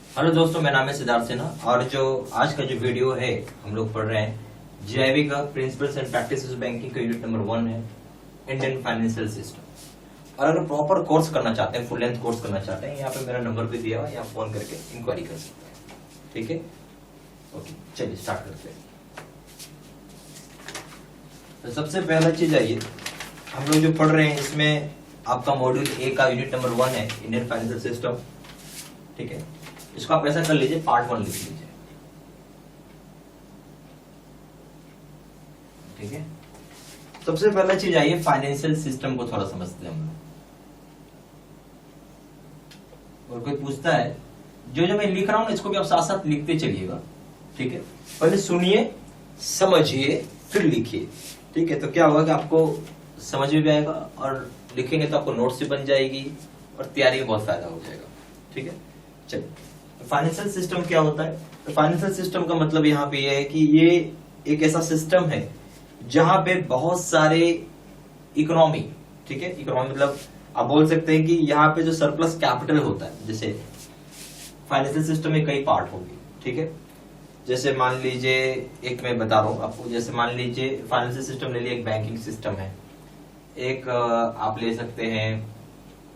Hello दोस्तों, मेरा नाम है सिद्धार्थ सिन्हा और जो आज का जो वीडियो है हम लोग पढ़ रहे हैं जीआईबी का प्रिंसिपल्स एंड प्रैक्टिसेस बैंकिंग का यूनिट नंबर 1 है इंडियन फाइनेंशियल सिस्टम। और अगर प्रॉपर कोर्स करना चाहते हैं, फुल लेंथ कोर्स करना चाहते हैं, यहाँ पे मेरा नंबर भी दिया हुआ है, यहाँ फोन करके इंक्वायरी कर सकते हैं। ठीक है, ओके, चलिए स्टार्ट करते हैं। तो सबसे पहला चीज आइए, हम लोग जो पढ़ रहे हैं इसमें आपका मॉड्यूल ए का यूनिट नंबर 1 है इंडियन फाइनेंशियल सिस्टम। ठीक है, इसको आप ऐसा कर लीजिए, पार्ट 1 लिख लीजिए। ठीक है, सबसे पहला चीज आइए फाइनेंशियल सिस्टम को थोड़ा समझते हैं हम लोग। और कोई पूछता है, जो जो मैं लिख रहा हूं इसको भी आप साथ साथ लिखते चलिएगा। ठीक है, पहले सुनिए, समझिए, फिर लिखिए। ठीक है, तो क्या होगा कि आपको समझ में भी आएगा और लिखेंगे तो आपको नोट्स भी बन जाएगी और तैयारी में बहुत फायदा हो जाएगा। ठीक है, चलिए, फाइनेंशियल सिस्टम क्या होता है? तो फाइनेंशियल सिस्टम का मतलब यहाँ पे ये है कि ये एक ऐसा सिस्टम है जहां पे बहुत सारे इकोनॉमी, ठीक है, इकोनॉमी मतलब आप बोल सकते हैं कि यहाँ पे जो सरप्लस कैपिटल होता है, जैसे फाइनेंशियल सिस्टम में कई पार्ट होंगे। ठीक है, जैसे मान लीजिए, एक मैं बता रहा हूँ आपको, जैसे मान लीजिए फाइनेंशियल सिस्टम ले लिए, एक बैंकिंग सिस्टम है, एक आप ले सकते हैं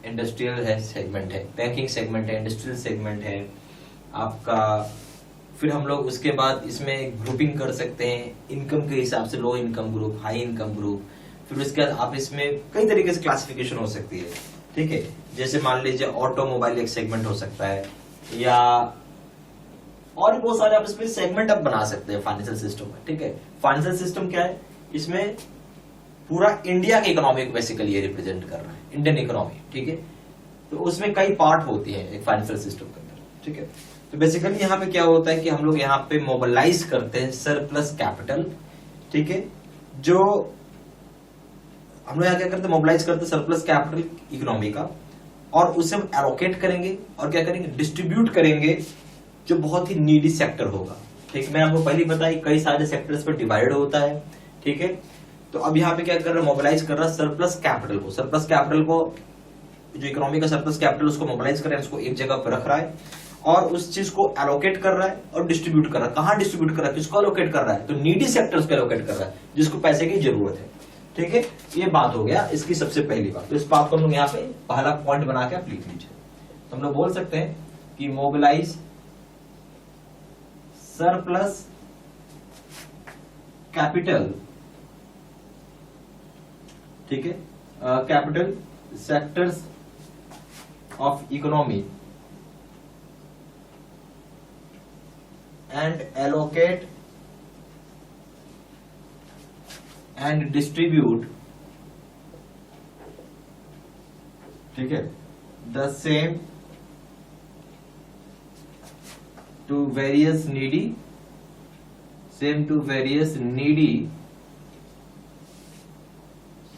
इंडस्ट्रियल है सेगमेंट है, बैंकिंग सेगमेंट है, इंडस्ट्रियल सेगमेंट है आपका। फिर हम लोग उसके बाद इसमें ग्रुपिंग कर सकते हैं इनकम के हिसाब से, low income group, high income group. फिर उसके बाद आप इसमें कई तरीके से क्लासिफिकेशन हो सकती है। ठीक है, जैसे मान लीजिए ऑटोमोबाइल एक सेगमेंट हो सकता है, या और बहुत सारे आप इसमें सेगमेंट आप बना सकते हैं फाइनेंशियल सिस्टम में। ठीक है, फाइनेंशियल सिस्टम क्या है? इसमें पूरा इंडिया के इकोनॉमी को बेसिकली ये रिप्रेजेंट कर रहा है, इंडियन इकोनॉमी। ठीक है, तो उसमें कई पार्ट होती है एक फाइनेंशियल सिस्टम के अंदर। ठीक है, तो बेसिकली यहाँ पे क्या होता है कि हम लोग यहाँ पे मोबिलाइज करते हैं सरप्लस कैपिटल। ठीक है, जो हम लोग यहाँ क्या करते हैं, मोबिलाइज करते हैं सरप्लस कैपिटल इकोनॉमी का, और उसे हम एलोकेट करेंगे और क्या करेंगे, डिस्ट्रीब्यूट करेंगे जो बहुत ही नीडी सेक्टर होगा। ठीक, मैं आपको पहले बताई कई सारे सेक्टर्स पर डिवाइड होता है। ठीक है, तो अब यहाँ पे क्या कर रहा है, मोबिलाइज कर रहा है सरप्लस कैपिटल को। सरप्लस कैपिटल को, जो इकोनॉमी का सरप्लस कैपिटल, उसको मोबिलाइज कर रहा है, उसको एक जगह पर रख रहा है और उस चीज को एलोकेट कर रहा है और डिस्ट्रीब्यूट कर रहा है। कहां डिस्ट्रीब्यूट कर रहा है, किसको एलोकेट कर रहा है? तो नीडी सेक्टर्स को एलोकेट कर रहा है जिसको पैसे की जरूरत है। ठीक है, ये बात हो गया इसकी सबसे पहली बात। तो इस बात को हम लोग यहाँ पे पहला पॉइंट बना के आप लिख लीजिए। तो हम लोग बोल सकते हैं कि मोबिलाइज सरप्लस कैपिटल, ठीक है, capital sectors of economy and allocate and distribute, ठीक है, the same to various needy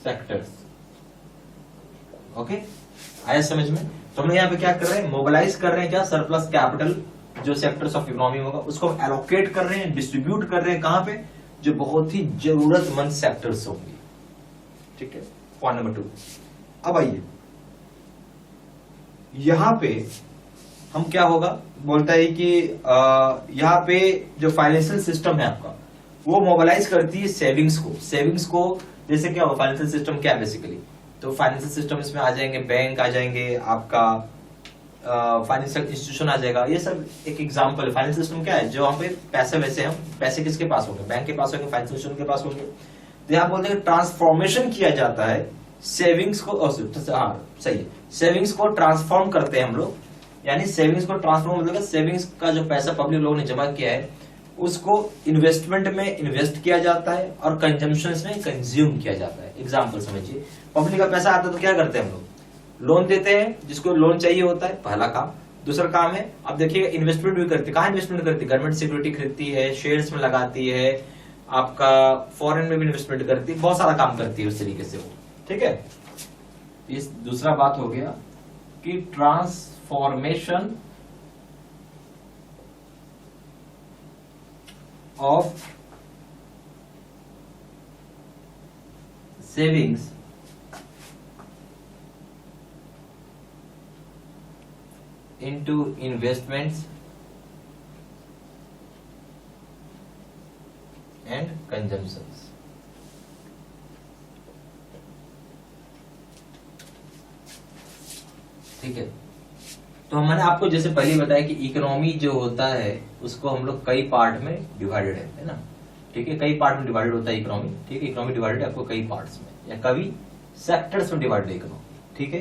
sectors. Okay, आया समझ में? तो हम लोग यहाँ पे क्या कर रहे हैं, मोबिलाइज कर रहे हैं क्या, सरप्लस कैपिटल जो सेक्टर्स ऑफ इकोनॉमी होगा उसको एलोकेट कर रहे हैं, डिस्ट्रीब्यूट कर रहे हैं कहां पे, जो बहुत ही जरूरतमंद सेक्टर्स होंगे। ठीक है, पॉइंट नंबर 2। अब आइए यहां पे हम क्या होगा, बोलता है कि यहां पे जो फाइनेंशियल सिस्टम है आपका, वो मोबिलाइज करती है सेविंग्स को। जैसे क्या होगा, फाइनेंशियल सिस्टम क्या है बेसिकली, तो फाइनेंशियल सिस्टम इसमें आ जाएंगे, बैंक आ जाएंगे, आपका फाइनेंशियल इंस्टीट्यूशन आ जाएगा। ये सब एक एग्जांपल है। फाइनेंशियल सिस्टम क्या है, जो वहां पे पैसे, वैसे हम पैसे किसके पास होंगे, बैंक के पास होंगे, फाइनेंशियल इंस्टीट्यूशन के पास होंगे। तो यहाँ बोलते हैं ट्रांसफॉर्मेशन किया जाता है सेविंग्स को, हाँ सही है, सेविंग्स को ट्रांसफॉर्म करते हैं हम लोग। यानी सेविंग्स को ट्रांसफॉर्म मतलब सेविंग्स का जो पैसा पब्लिक लोगों ने जमा किया है उसको इन्वेस्टमेंट में इन्वेस्ट किया जाता है और कंजम्पशन में कंज्यूम किया जाता है। एग्जाम्पल समझिए, पब्लिक का पैसा आता है तो क्या करते हैं हम लोग, लोन देते हैं, जिसको लोन चाहिए होता है, पहला काम। दूसरा काम है, आप देखिएगा इन्वेस्टमेंट भी करती है। कहाँ इन्वेस्टमेंट करती है? गवर्नमेंट सिक्योरिटी खरीदती है, शेयर्स में लगाती है, आपका फॉरेन में भी इन्वेस्टमेंट करती है, बहुत सारा काम करती है उस तरीके से वो। ठीक है, इस दूसरा बात हो गया कि transformation of savings into investments consumptions. ठीक है, तो मैंने आपको जैसे पहले ही बताया कि इकोनॉमी जो होता है उसको हम लोग कई पार्ट में डिवाइडेड है ना। ठीक है, कई पार्ट में डिवाइडेड होता है इकोनॉमी। ठीक है, इकोनॉमी डिवाइडेड है आपको कई पार्ट्स में या कभी सेक्टर्स में डिवाइडेड है इकोनॉमी। ठीक है,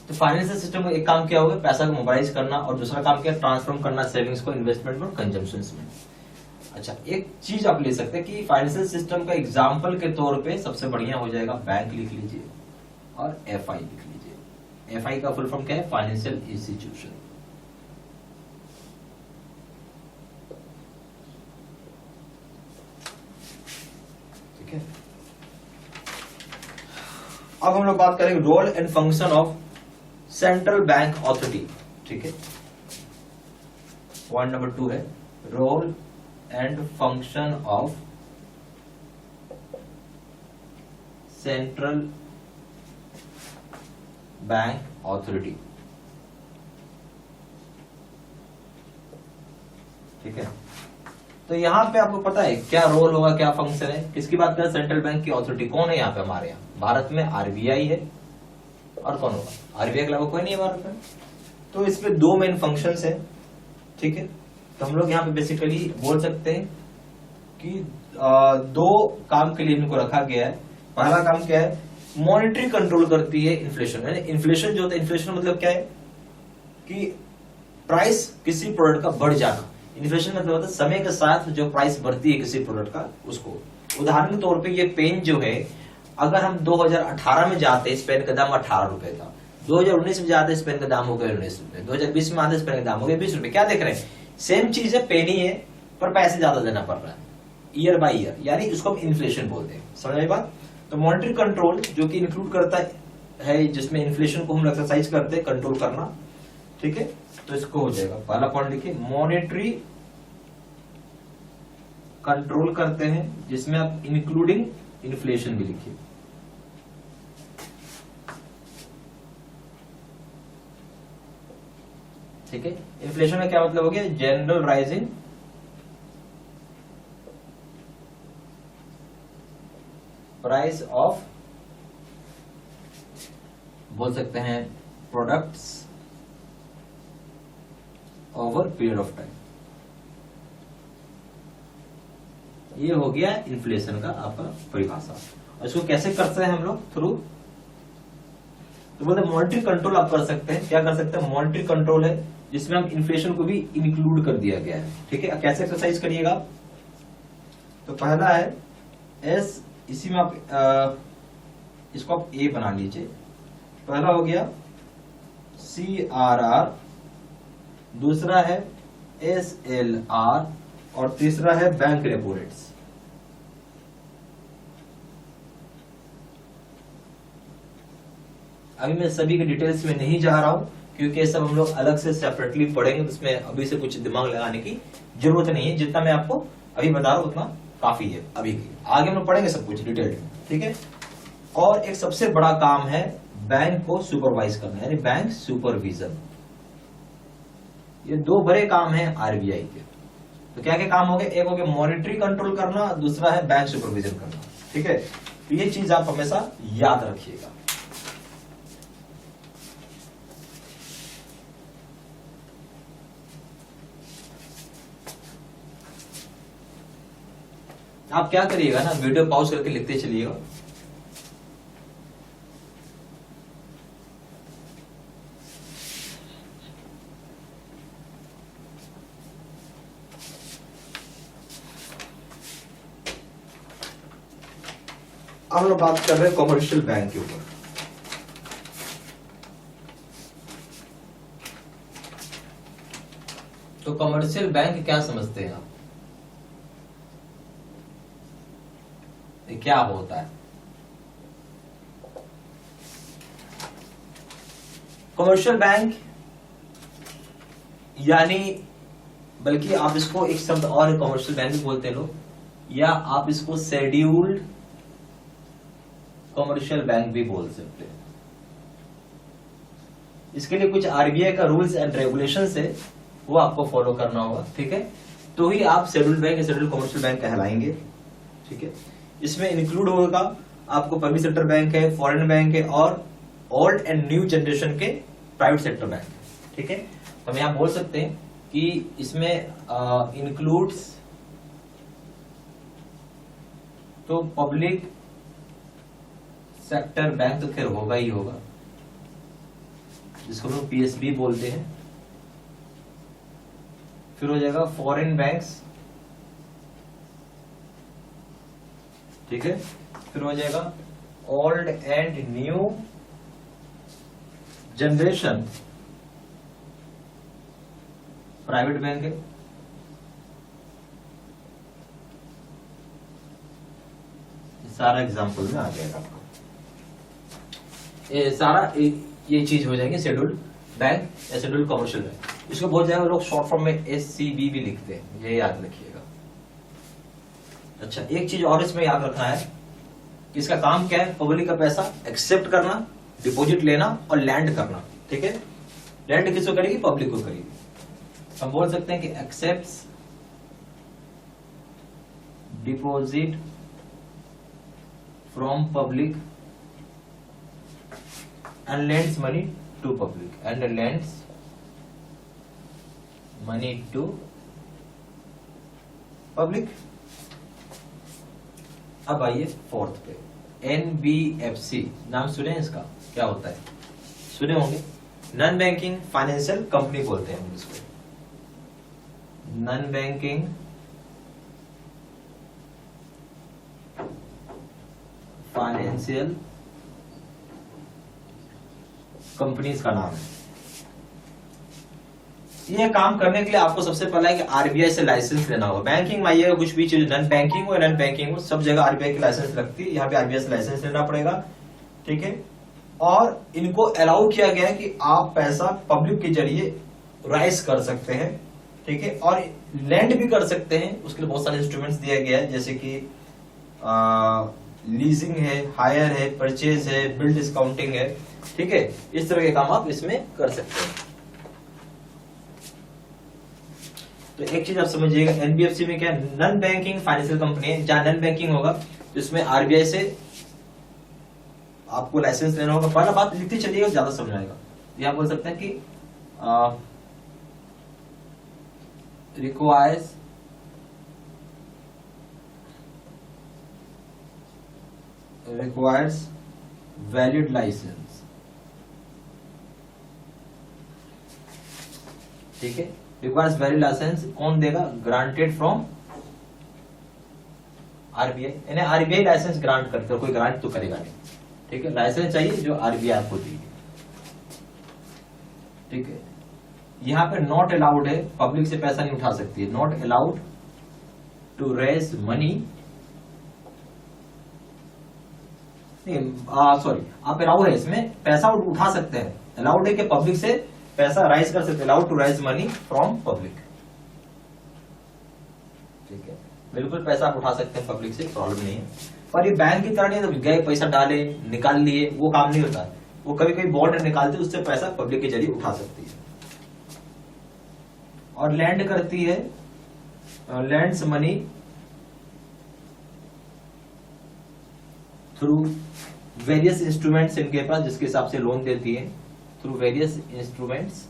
तो फाइनेंशियल सिस्टम का एक काम क्या होगा, पैसा को मोबाइलाइज करना, और दूसरा काम क्या, ट्रांसफॉर्म करना सेविंग्स को इन्वेस्टमेंट में और कंजम्पशन में। अच्छा, एक चीज आप ले सकते हैं कि फाइनेंशियल सिस्टम का एग्जाम्पल के तौर पे सबसे बढ़िया हो जाएगा बैंक लिख लीजिए और एफआई लिख लीजिए। एफआई का फुल फॉर्म क्या है, फाइनेंशियल इंस्टीट्यूशन। ठीक है, अब हम लोग बात करेंगे role and function of central bank authority. ठीक है, पॉइंट नंबर 2 है role and function of central bank authority. ठीक है, तो यहां पे आपको पता है क्या रोल होगा, क्या फंक्शन है, किसकी बात करें, सेंट्रल बैंक की अथॉरिटी कौन है यहाँ पे हमारे यहाँ भारत में, आरबीआई है, और कौन होगा, आरबीआई के अलावा कोई नहीं है भारत में। तो इसमें 2 मेन फंक्शंस है। ठीक है, तो हम लोग यहाँ पे बेसिकली बोल सकते हैं कि 2 काम के लिए इनको रखा गया है। पहला काम क्या है, मॉनिटरी कंट्रोल करती है इन्फ्लेशन। यानी इन्फ्लेशन जो होता है, इन्फ्लेशन मतलब क्या है कि प्राइस किसी प्रोडक्ट का बढ़ जाना। इन्फ्लेशन मतलब होता है समय के साथ जो प्राइस बढ़ती है किसी प्रोडक्ट का उसको। उदाहरण के तौर पे ये पेन जो है, अगर हम 2018 में जाते इस पेन का दाम 18 रुपए था, 2019 में जाते इस पेन का दाम हो गया 19 रुपए, 2020 में आते इस पेन का दाम हो गया 20 रुपए। क्या देख रहे हैं, सेम चीज है, पेन ही है, पर पैसे ज्यादा देना पड़ रहा है ईयर बाय ईयर, यानी उसको हम इन्फ्लेशन बोलते हैं। समझ आई बात। तो मॉनिटरी कंट्रोल जो कि इंक्लूड करता है जिसमें इन्फ्लेशन को हम एक्सरसाइज करते हैं, कंट्रोल करना। ठीक है, तो इसको हो जाएगा, पहला पॉइंट लिखिए, मॉनिटरी कंट्रोल करते हैं जिसमें आप इंक्लूडिंग इन्फ्लेशन भी लिखिए। ठीक है, इन्फ्लेशन का क्या मतलब हो गया, जनरल राइजिंग प्राइस ऑफ, बोल सकते हैं products over period of time. ये हो गया इन्फ्लेशन का आपका परिभाषा। और इसको कैसे करते हैं हम लोग, थ्रू, तो बोलते मॉनिटरी कंट्रोल आप कर सकते हैं। क्या कर सकते हैं, मॉनिटरी कंट्रोल है जिसमें हम इन्फ्लेशन को भी इंक्लूड कर दिया गया है। ठीक है, कैसे एक्सरसाइज करिएगा, तो पहला है एस, इसी में आप इसको आप ए बना लीजिए। पहला हो गया CRR, दूसरा है SLR, और तीसरा है बैंक रेपो रेट्स। अभी मैं सभी के डिटेल्स में नहीं जा रहा हूं क्योंकि सब हम लोग अलग से सेपरेटली पढ़ेंगे, तो इसमें अभी से कुछ दिमाग लगाने की जरूरत नहीं है। जितना मैं आपको अभी बता रहा हूं उतना काफी है अभी के, आगे हम लोग पढ़ेंगे सब कुछ डिटेल में। ठीक है, और एक सबसे बड़ा काम है बैंक को सुपरवाइज करना, यानी बैंक सुपरविजन। ये 2 बड़े काम हैं आरबीआई के। तो क्या क्या काम हो गए, एक हो गया मॉनिटरी कंट्रोल करना, दूसरा है बैंक सुपरविजन करना। ठीक है, तो ये चीज आप हमेशा याद रखिएगा। आप क्या करिएगा ना, वीडियो पॉज करके लिखते चलिएगा। अब हम लोग बात कर रहे हैं कॉमर्शियल बैंक के ऊपर। तो कॉमर्शियल बैंक क्या समझते हैं आप, क्या होता है कमर्शियल बैंक, यानी बल्कि आप इसको एक शब्द और कमर्शियल बैंक भी बोलते हैं लोग, या आप इसको शेड्यूल्ड कमर्शियल बैंक भी बोल सकते हैं। इसके लिए कुछ आरबीआई का रूल्स एंड रेगुलेशंस है, वो आपको फॉलो करना होगा। ठीक है, तो ही आप शेड्यूल्ड बैंक या शेड्यूल्ड कमर्शियल बैंक कहलाएंगे। ठीक है, इसमें इंक्लूड होगा आपको पब्लिक सेक्टर बैंक है, फॉरेन बैंक है और ओल्ड एंड न्यू जनरेशन के प्राइवेट सेक्टर बैंक। ठीक है, तो हम यहां बोल सकते हैं कि इसमें इंक्लूड्स तो पब्लिक सेक्टर बैंक तो खैर होगा ही होगा, जिसको हम पीएसबी बोलते हैं। फिर हो जाएगा फॉरेन बैंक्स, ठीक है। फिर हो जाएगा old and new generation private bank है। सारा एग्जांपल में आ जाएगा आपको, ये सारा ये चीज हो जाएंगे शेड्यूल्ड बैंक या शेड्यूल्ड कमर्शियल बैंक। इसको बोल जाएगा लोग शॉर्ट फॉर्म में SCB भी लिखते हैं, ये याद रखिएगा। अच्छा, एक चीज और इसमें याद रखना है कि इसका काम क्या है, पब्लिक का पैसा एक्सेप्ट करना, डिपॉजिट लेना और लैंड करना। ठीक है, लैंड किसको करेगी, पब्लिक को करेगी। हम बोल सकते हैं कि accepts deposit from public and lends money to public and lends money to public। अब आइए फोर्थ पे, NBFC नाम सुने हैं इसका, क्या होता है, सुने होंगे। नॉन बैंकिंग फाइनेंशियल कंपनी बोलते हैं हम इसको, नॉन बैंकिंग फाइनेंशियल कंपनीज का नाम है। ये काम करने के लिए आपको सबसे पहला है कि आरबीआई से लाइसेंस लेना होगा। बैंकिंग में आइएगा, कुछ भी चीज नॉन बैंकिंग हो या नॉन बैंकिंग हो, सब जगह आरबीआई की लाइसेंस लगती है। यहाँ पे आरबीआई से लाइसेंस लेना पड़ेगा। ठीक है, और इनको अलाउ किया गया है कि आप पैसा पब्लिक के जरिए राइज कर सकते हैं। ठीक है, और लैंड भी कर सकते हैं। उसके लिए बहुत सारे इंस्ट्रूमेंट्स दिया गया है, जैसे कि लीजिंग है, हायर है, परचेज है, बिल डिस्काउंटिंग है। ठीक है, इस तरह के काम आप इसमें कर सकते हैं। तो एक चीज आप समझिएगा, एनबीएफसी में क्या नॉन बैंकिंग फाइनेंशियल कंपनी है। जहां नॉन बैंकिंग होगा जिसमें आरबीआई से आपको लाइसेंस लेना होगा। पहला बात लिखते चलिएगा, ज्यादा समझ आएगा। यहां बोल सकते हैं कि रिक्वायर्स वैलिड लाइसेंस। ठीक है, रिक्वायर्स वैलिड लाइसेंस कौन देगा, ग्रांटेड फ्रॉम आरबीआई। यानी आरबीआई लाइसेंस ग्रांट करते हो, कोई ग्रांट तो करेगा नहीं। ठीक है, लाइसेंस चाहिए जो आरबीआई आपको देगी। ठीक है, यहां पे नॉट अलाउड है, पब्लिक से पैसा नहीं उठा सकती है। Not allowed to raise money, sorry, आप अलाउ है, इसमें पैसा उठा सकते हैं। अलाउड है कि पब्लिक से पैसा राइज कर सकते हैं, allowed to rise money from public. ठीक है, बिल्कुल पैसा आप उठा सकते हैं पब्लिक से, प्रॉब्लम नहीं है। पर ये बैंक की तरह नहीं है, गए पैसा डाले निकाल लिए, वो काम नहीं होता है। वो कभी कभी बॉन्ड निकालते, उससे पैसा पब्लिक के जरिए उठा सकती है। और लैंड करती है, lends money through various instruments इनके पास, जिसके हिसाब से लोन देती है। Through various instruments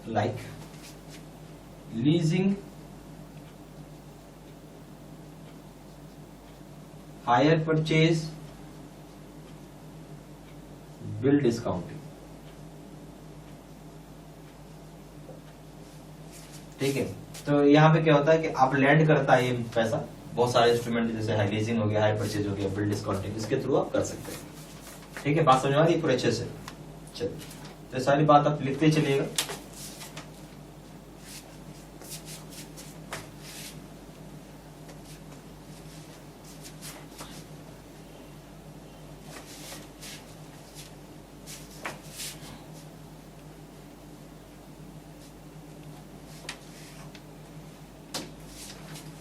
like leasing, hire purchase, bill discounting. ठीक है, तो यहां पे क्या होता है कि आप लैंड करता है ये पैसा, बहुत सारे इंस्ट्रूमेंट जैसे हाई लीजिंग हो गया, हाई परचेज हो गया, बिल डिस्काउंटिंग, इसके थ्रू आप कर सकते हैं। ठीक है, बात समझ आ रही है पूरे अच्छे से। चलिए, तो सारी बात आप लिखते चलिएगा।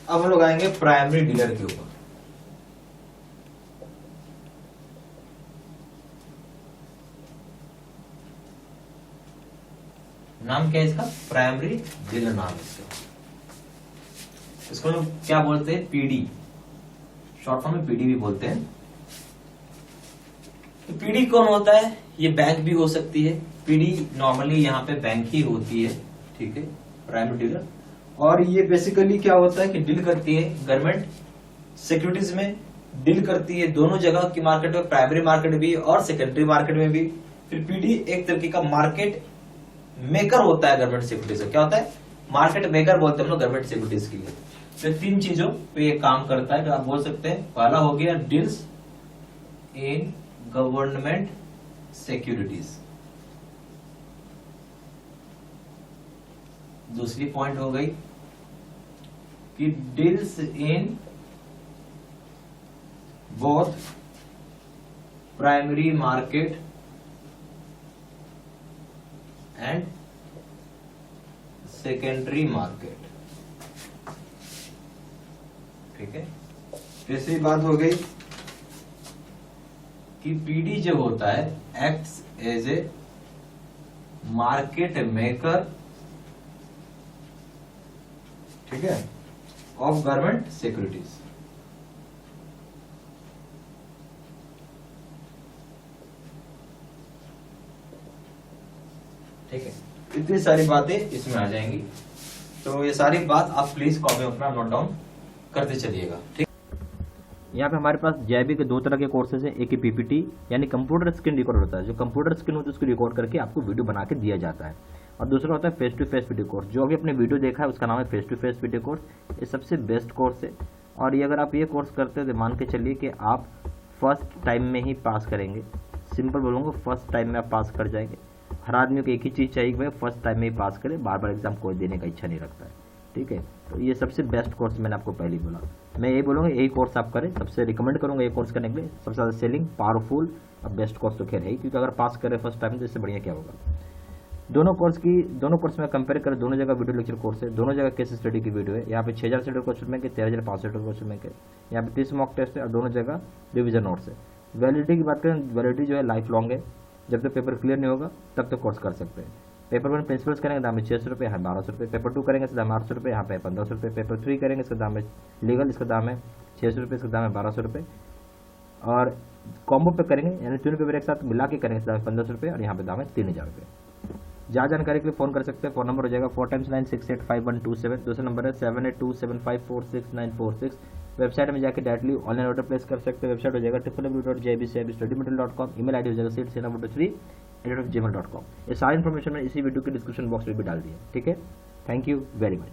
अब हम लोग आएंगे प्राइमरी डीलर के ऊपर। नाम क्या है इसका? प्राइमरी डीलर नाम है इसका। इसको लोग क्या बोलते हैं? पीडी, शॉर्ट फॉर्म में पीडी भी बोलते हैं। तो पीडी कौन होता है? ये बैंक भी हो सकती है। पीडी नॉर्मली यहाँ पे बैंक ही होती है, ठीक है, प्राइमरी डीलर। और ये बेसिकली क्या होता है कि डील करती है गवर्नमेंट सिक्योरिटीज में, डील करती है दोनों जगह की मार्केट में, प्राइमरी मार्केट भी और सेकेंडरी मार्केट में भी। फिर पीडी एक तरीके का मार्केट मेकर होता है गवर्नमेंट सिक्योरिटीज का। क्या होता है? मार्केट मेकर बोलते हैं हम लोग गवर्नमेंट सिक्योरिटीज के लिए। तो 3 चीजों पे ये काम करता है, जो आप बोल सकते हैं। पहला हो गया डील्स इन गवर्नमेंट सिक्योरिटीज। दूसरी पॉइंट हो गई कि deals in both primary market and secondary market, ठीक है। तीसरी बात हो गई कि पीडी जो होता है acts as a market maker, ठीक है, ऑफ गवर्नमेंट सिक्योरिटीज। ठीक है, इतनी सारी बातें इसमें आ जाएंगी। तो ये सारी बात आप प्लीज कॉपी में अपना नोट डाउन करते चलिएगा, ठीक। यहाँ पे हमारे पास जेआईबी के 2 तरह के कोर्सेज हैं। एक ही पीपीटी यानी कंप्यूटर स्क्रीन रिकॉर्ड होता है, जो कंप्यूटर स्क्रीन होती है उसको रिकॉर्ड करके आपको वीडियो बना के दिया जाता है। और दूसरा होता है face to face video course. जो अभी अपने वीडियो देखा है उसका नाम है face to face video course. ये सबसे बेस्ट कोर्स है। और ये अगर आप ये कोर्स करते हैं तो मान के चलिए कि आप फर्स्ट टाइम में ही पास करेंगे। सिंपल बोलूँगा, फर्स्ट टाइम में आप पास कर जाएंगे। हर आदमी को एक ही चीज़ चाहिए कि भाई फर्स्ट टाइम में ही पास करे, बार बार एग्जाम कोई देने का इच्छा नहीं रखता है, ठीक है। तो ये सबसे बेस्ट कोर्स मैंने आपको पहले बोला। मैं यही बोलूँगा यही कोर्स आप करें, सबसे रिकमेंड करूँगा ये कोर्स करने के लिए। सबसे ज़्यादा सेलिंग, पावरफुल और बेस्ट कोर्स तो खैर है ही, क्योंकि अगर पास करें फर्स्ट टाइम तो इससे बढ़िया क्या होगा। दोनों कोर्स में कंपेयर करें, दोनों जगह वीडियो लेक्चर कोर्स है, दोनों जगह केस स्टडी की वीडियो है। यहाँ पे 6000 से क्वेश्चन बैंक है, 13500 क्वेश्चन बैंक है। यहाँ पे 30 मॉक टेस्ट है और दोनों जगह रिविजन नोट्स है। वैलिडिटी की बात करें, वैलिडिटी जो है लाइफ लॉन्ग है। जब तक पेपर क्लियर नहीं होगा तब तक कोर्स कर सकते हैं। पेपर 1 प्रिंसिपल्स करेंगे दाम है 600 रुपये, यहाँ 1200 रुपये। पेपर 2 करेंगे इसका दाम 800 रुपये, यहाँ पे 1500 रुपये। पेपर 3 करेंगे इसका दाम है लीगल, इसका दाम है 600 रुपये, इसका दाम है 1200 रुपये। और कॉम्बो पे करेंगे यानी 3 पेपर एक साथ मिला के करेंगे, इसका दाम है 1500 रुपये और यहाँ पे दाम है 3000 रुपये। ज़्यादा जानकारी के लिए फ़ोन कर सकते हैं। फ़ोन नंबर हो जाएगा 4 times 9685127। दूसरा नंबर है 7827546946। वेबसाइट में जाकर डायरेक्टली ऑनलाइन ऑर्डर प्लेस कर सकते हैं। वेबसाइट हो जाएगा www.jibcibstudymaterial.com। ईमेल आईडी हो जाएगा seatsena3@gmail.com। ये सारी इन्फॉर्मेशन मैंने इसी वीडियो के डिस्क्रिप्शन बॉक्स में भी डाल दी है, ठीक है। Thank you very much.